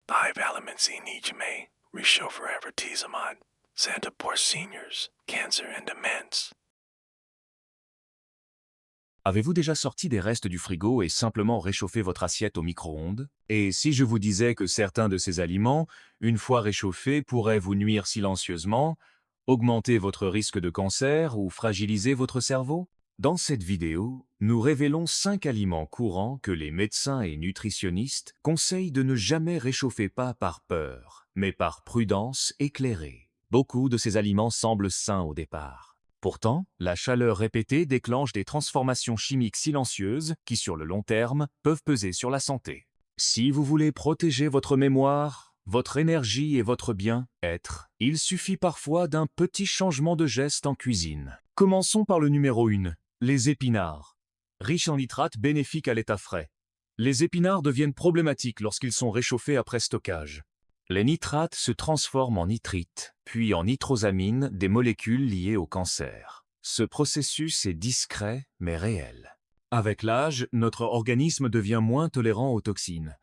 5 elements in each may réchauffer avertissement. Santa pour seniors, cancer and demence. Avez-vous déjà sorti des restes du frigo et simplement réchauffé votre assiette au micro-ondes? Et si je vous disais que certains de ces aliments, une fois réchauffés, pourraient vous nuire silencieusement, augmenter votre risque de cancer ou fragiliser votre cerveau? Dans cette vidéo, nous révélons 5 aliments courants que les médecins et nutritionnistes conseillent de ne jamais réchauffer, pas par peur, mais par prudence éclairée. Beaucoup de ces aliments semblent sains au départ. Pourtant, la chaleur répétée déclenche des transformations chimiques silencieuses qui, sur le long terme, peuvent peser sur la santé. Si vous voulez protéger votre mémoire, votre énergie et votre bien-être, il suffit parfois d'un petit changement de geste en cuisine. Commençons par le numéro 1, les épinards. Riches en nitrates bénéfiques à l'état frais. Les épinards deviennent problématiques lorsqu'ils sont réchauffés après stockage. Les nitrates se transforment en nitrites, puis en nitrosamines, des molécules liées au cancer. Ce processus est discret mais réel. Avec l'âge, notre organisme devient moins tolérant aux toxines.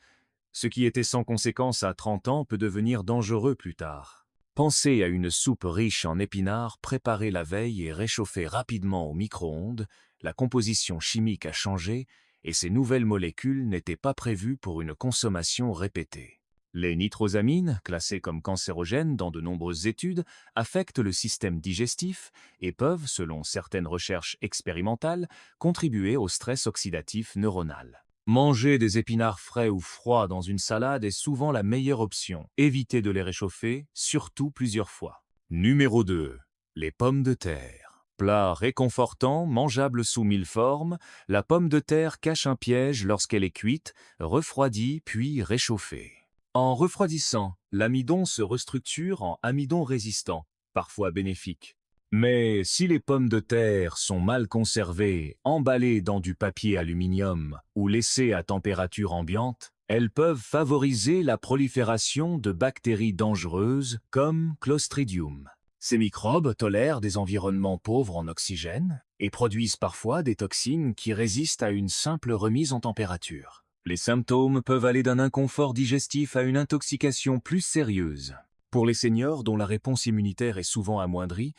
Ce qui était sans conséquence à 30 ans peut devenir dangereux plus tard. Pensez à une soupe riche en épinards préparée la veille et réchauffée rapidement au micro-ondes. La composition chimique a changé et ces nouvelles molécules n'étaient pas prévues pour une consommation répétée. Les nitrosamines, classées comme cancérogènes dans de nombreuses études, affectent le système digestif et peuvent, selon certaines recherches expérimentales, contribuer au stress oxydatif neuronal. Manger des épinards frais ou froids dans une salade est souvent la meilleure option. Évitez de les réchauffer, surtout plusieurs fois. Numéro 2. Les pommes de terre. Plat réconfortant, mangeable sous 1000 formes, la pomme de terre cache un piège lorsqu'elle est cuite, refroidie puis réchauffée. En refroidissant, l'amidon se restructure en amidon résistant, parfois bénéfique. Mais si les pommes de terre sont mal conservées, emballées dans du papier aluminium ou laissées à température ambiante, elles peuvent favoriser la prolifération de bactéries dangereuses comme Clostridium. Ces microbes tolèrent des environnements pauvres en oxygène et produisent parfois des toxines qui résistent à une simple remise en température. Les symptômes peuvent aller d'un inconfort digestif à une intoxication plus sérieuse. Pour les seniors dont la réponse immunitaire est souvent amoindrie,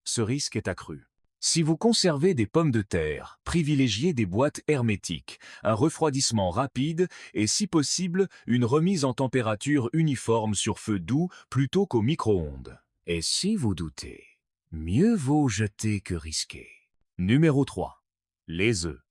ce risque est accru. Si vous conservez des pommes de terre, privilégiez des boîtes hermétiques, un refroidissement rapide et si possible une remise en température uniforme sur feu doux plutôt qu'au micro-ondes. Et si vous doutez, mieux vaut jeter que risquer. Numéro 3. Les œufs.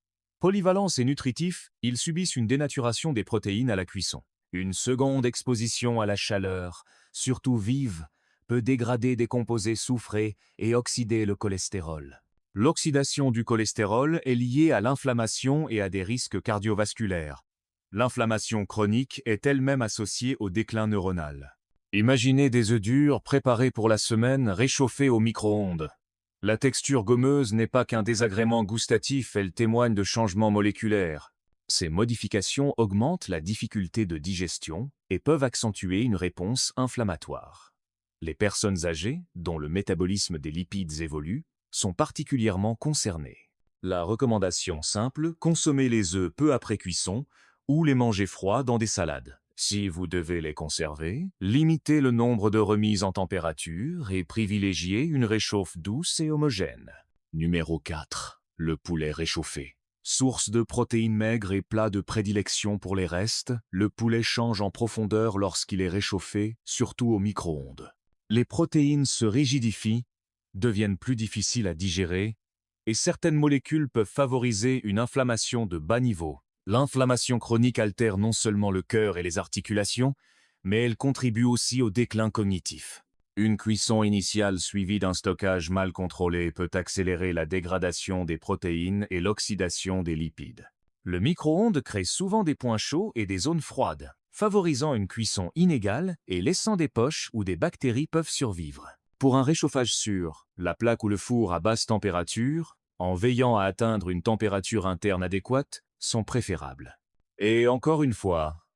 Polyvalents et nutritifs, ils subissent une dénaturation des protéines à la cuisson. Une seconde exposition à la chaleur, surtout vive, peut dégrader des composés soufrés et oxyder le cholestérol. L'oxydation du cholestérol est liée à l'inflammation et à des risques cardiovasculaires. L'inflammation chronique est elle-même associée au déclin neuronal. Imaginez des œufs durs préparés pour la semaine, réchauffés au micro-ondes. La texture gommeuse n'est pas qu'un désagrément gustatif, elle témoigne de changements moléculaires. Ces modifications augmentent la difficulté de digestion et peuvent accentuer une réponse inflammatoire. Les personnes âgées, dont le métabolisme des lipides évolue, sont particulièrement concernées. La recommandation simple, consommer les œufs peu après cuisson ou les manger froids dans des salades. Si vous devez les conserver, limitez le nombre de remises en température et privilégiez une réchauffe douce et homogène. Numéro 4. Le poulet réchauffé. Source de protéines maigres et plat de prédilection pour les restes, le poulet change en profondeur lorsqu'il est réchauffé, surtout au micro-ondes. Les protéines se rigidifient, deviennent plus difficiles à digérer, et certaines molécules peuvent favoriser une inflammation de bas niveau. L'inflammation chronique altère non seulement le cœur et les articulations, mais elle contribue aussi au déclin cognitif. Une cuisson initiale suivie d'un stockage mal contrôlé peut accélérer la dégradation des protéines et l'oxydation des lipides. Le micro-ondes crée souvent des points chauds et des zones froides, favorisant une cuisson inégale et laissant des poches où des bactéries peuvent survivre. Pour un réchauffage sûr, la plaque ou le four à basse température, en veillant à atteindre une température interne adéquate, sont préférables. Et encore une fois,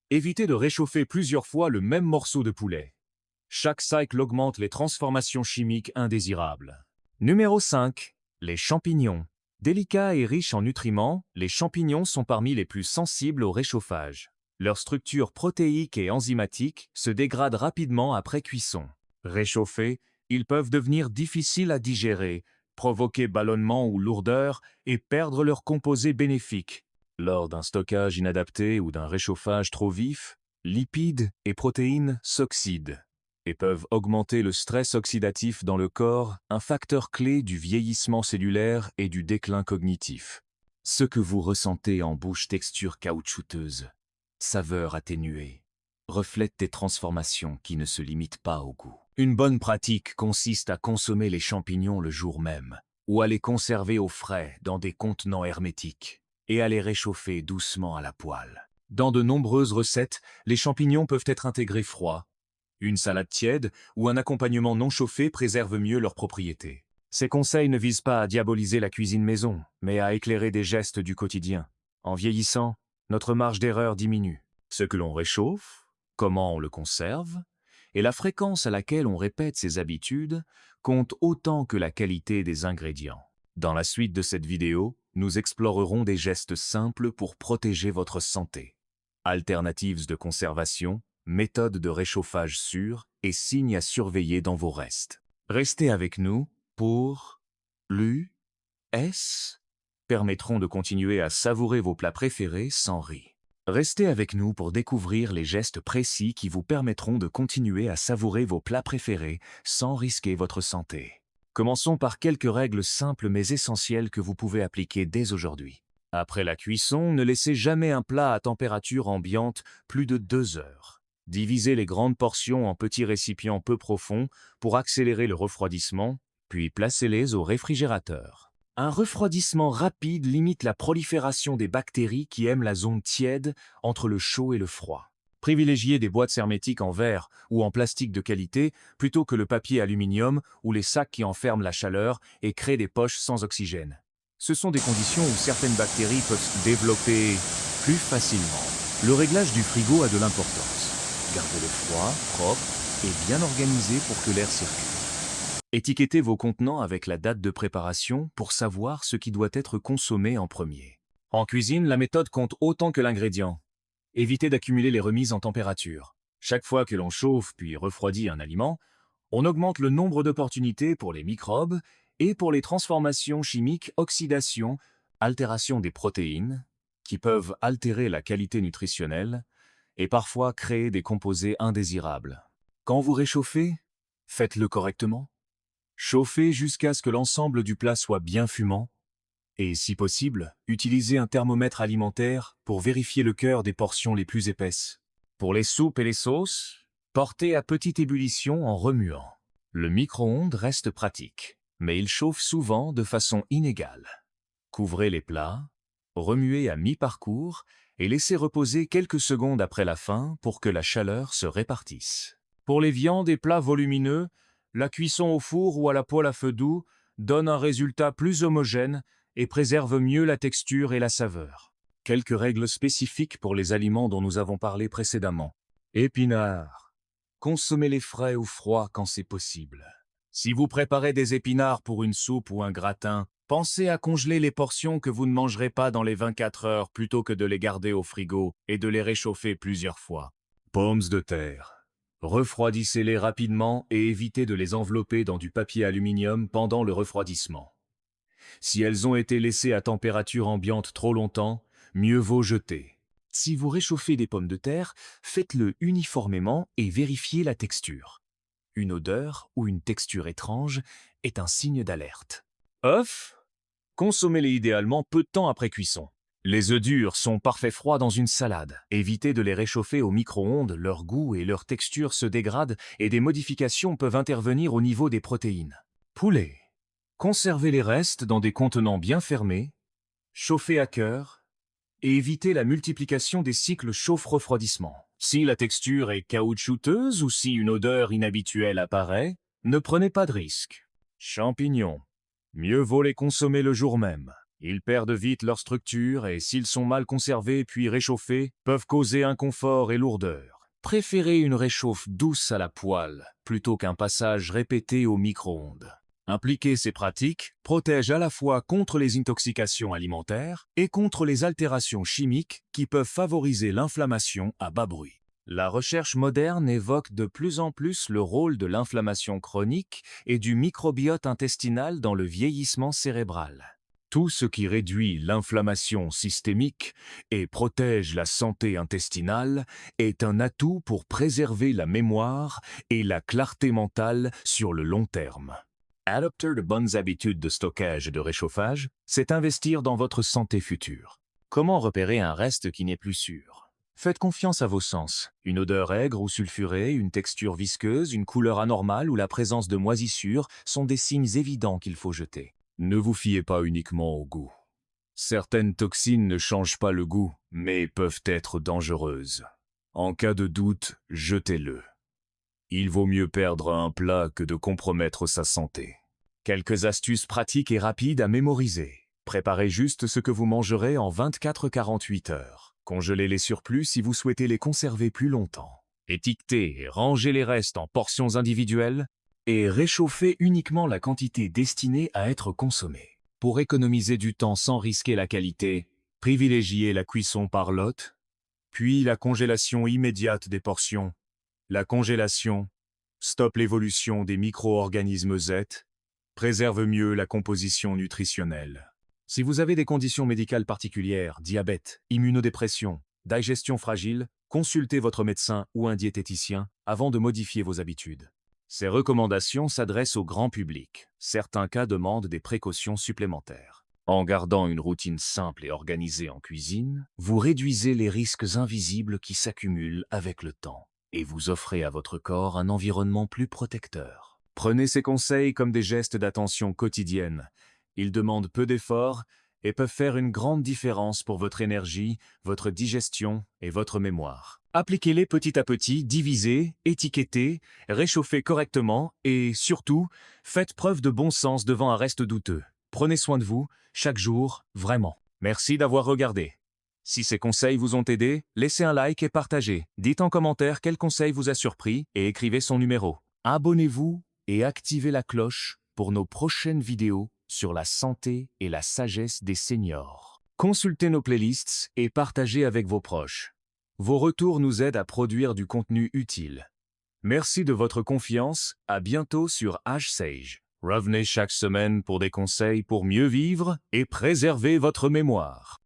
évitez de réchauffer plusieurs fois le même morceau de poulet. Chaque cycle augmente les transformations chimiques indésirables. Numéro 5. Les champignons. Délicats et riches en nutriments, les champignons sont parmi les plus sensibles au réchauffage. Leur structure protéique et enzymatique se dégrade rapidement après cuisson. Réchauffés, ils peuvent devenir difficiles à digérer, provoquer ballonnement ou lourdeur et perdre leurs composés bénéfiques. Lors d'un stockage inadapté ou d'un réchauffage trop vif, lipides et protéines s'oxydent et peuvent augmenter le stress oxydatif dans le corps, un facteur clé du vieillissement cellulaire et du déclin cognitif. Ce que vous ressentez en bouche, texture caoutchouteuse, saveur atténuée, reflète des transformations qui ne se limitent pas au goût. Une bonne pratique consiste à consommer les champignons le jour même, ou à les conserver au frais dans des contenants hermétiques, et à les réchauffer doucement à la poêle. Dans de nombreuses recettes, les champignons peuvent être intégrés froids. Une salade tiède ou un accompagnement non chauffé préserve mieux leurs propriétés. Ces conseils ne visent pas à diaboliser la cuisine maison, mais à éclairer des gestes du quotidien. En vieillissant, notre marge d'erreur diminue. Ce que l'on réchauffe, comment on le conserve, et la fréquence à laquelle on répète ses habitudes comptent autant que la qualité des ingrédients. Dans la suite de cette vidéo, nous explorerons des gestes simples pour protéger votre santé. Alternatives de conservation, méthodes de réchauffage sûres et signes à surveiller dans vos restes. Restez avec nous pour l'US permettront de continuer à savourer vos plats préférés sans riz. Restez avec nous pour découvrir les gestes précis qui vous permettront de continuer à savourer vos plats préférés sans risquer votre santé. Commençons par quelques règles simples mais essentielles que vous pouvez appliquer dès aujourd'hui. Après la cuisson, ne laissez jamais un plat à température ambiante plus de 2 heures. Divisez les grandes portions en petits récipients peu profonds pour accélérer le refroidissement, puis placez-les au réfrigérateur. Un refroidissement rapide limite la prolifération des bactéries qui aiment la zone tiède entre le chaud et le froid. Privilégiez des boîtes hermétiques en verre ou en plastique de qualité plutôt que le papier aluminium ou les sacs qui enferment la chaleur et créent des poches sans oxygène. Ce sont des conditions où certaines bactéries peuvent se développer plus facilement. Le réglage du frigo a de l'importance. Gardez-le froid, propre et bien organisé pour que l'air circule. Étiquettez vos contenants avec la date de préparation pour savoir ce qui doit être consommé en premier. En cuisine, la méthode compte autant que l'ingrédient. Évitez d'accumuler les remises en température. Chaque fois que l'on chauffe puis refroidit un aliment, on augmente le nombre d'opportunités pour les microbes et pour les transformations chimiques, oxydation, altération des protéines, qui peuvent altérer la qualité nutritionnelle et parfois créer des composés indésirables. Quand vous réchauffez, faites-le correctement. Chauffez jusqu'à ce que l'ensemble du plat soit bien fumant et, si possible, utilisez un thermomètre alimentaire pour vérifier le cœur des portions les plus épaisses. Pour les soupes et les sauces, portez à petite ébullition en remuant. Le micro-ondes reste pratique, mais il chauffe souvent de façon inégale. Couvrez les plats, remuez à mi-parcours et laissez reposer quelques secondes après la fin pour que la chaleur se répartisse. Pour les viandes et plats volumineux, la cuisson au four ou à la poêle à feu doux donne un résultat plus homogène et préserve mieux la texture et la saveur. Quelques règles spécifiques pour les aliments dont nous avons parlé précédemment. Épinards. Consommez-les frais ou froids quand c'est possible. Si vous préparez des épinards pour une soupe ou un gratin, pensez à congeler les portions que vous ne mangerez pas dans les 24 heures plutôt que de les garder au frigo et de les réchauffer plusieurs fois. Pommes de terre. Refroidissez-les rapidement et évitez de les envelopper dans du papier aluminium pendant le refroidissement. Si elles ont été laissées à température ambiante trop longtemps, mieux vaut jeter. Si vous réchauffez des pommes de terre, faites-le uniformément et vérifiez la texture. Une odeur ou une texture étrange est un signe d'alerte. Œufs, consommez-les idéalement peu de temps après cuisson. Les œufs durs sont parfaits froids dans une salade. Évitez de les réchauffer au micro-ondes, leur goût et leur texture se dégradent et des modifications peuvent intervenir au niveau des protéines. Poulet. Conservez les restes dans des contenants bien fermés, chauffez à cœur et évitez la multiplication des cycles chauffe-refroidissement. Si la texture est caoutchouteuse ou si une odeur inhabituelle apparaît, ne prenez pas de risque. Champignons. Mieux vaut les consommer le jour même. Ils perdent vite leur structure et s'ils sont mal conservés puis réchauffés, peuvent causer inconfort et lourdeur. Préférez une réchauffe douce à la poêle plutôt qu'un passage répété au micro-ondes. Impliquer ces pratiques protège à la fois contre les intoxications alimentaires et contre les altérations chimiques qui peuvent favoriser l'inflammation à bas bruit. La recherche moderne évoque de plus en plus le rôle de l'inflammation chronique et du microbiote intestinal dans le vieillissement cérébral. Tout ce qui réduit l'inflammation systémique et protège la santé intestinale est un atout pour préserver la mémoire et la clarté mentale sur le long terme. Adopter de bonnes habitudes de stockage et de réchauffage, c'est investir dans votre santé future. Comment repérer un reste qui n'est plus sûr? Faites confiance à vos sens. Une odeur aigre ou sulfurée, une texture visqueuse, une couleur anormale ou la présence de moisissures sont des signes évidents qu'il faut jeter. Ne vous fiez pas uniquement au goût. Certaines toxines ne changent pas le goût, mais peuvent être dangereuses. En cas de doute, jetez-le. Il vaut mieux perdre un plat que de compromettre sa santé. Quelques astuces pratiques et rapides à mémoriser. Préparez juste ce que vous mangerez en 24-48 heures. Congelez les surplus si vous souhaitez les conserver plus longtemps. Étiquetez et rangez les restes en portions individuelles et réchauffez uniquement la quantité destinée à être consommée. Pour économiser du temps sans risquer la qualité, privilégiez la cuisson par lot, puis la congélation immédiate des portions. La congélation stoppe l'évolution des micro-organismes Z, préserve mieux la composition nutritionnelle. Si vous avez des conditions médicales particulières, diabète, immunodépression, digestion fragile, consultez votre médecin ou un diététicien avant de modifier vos habitudes. Ces recommandations s'adressent au grand public. Certains cas demandent des précautions supplémentaires. En gardant une routine simple et organisée en cuisine, vous réduisez les risques invisibles qui s'accumulent avec le temps et vous offrez à votre corps un environnement plus protecteur. Prenez ces conseils comme des gestes d'attention quotidienne. Ils demandent peu d'efforts et peuvent faire une grande différence pour votre énergie, votre digestion et votre mémoire. Appliquez-les petit à petit, divisez, étiquetez, réchauffez correctement et, surtout, faites preuve de bon sens devant un reste douteux. Prenez soin de vous, chaque jour, vraiment. Merci d'avoir regardé. Si ces conseils vous ont aidé, laissez un like et partagez. Dites en commentaire quel conseil vous a surpris et écrivez son numéro. Abonnez-vous et activez la cloche pour nos prochaines vidéos sur la santé et la sagesse des seniors. Consultez nos playlists et partagez avec vos proches. Vos retours nous aident à produire du contenu utile. Merci de votre confiance, à bientôt sur HSage. Revenez chaque semaine pour des conseils pour mieux vivre et préserver votre mémoire.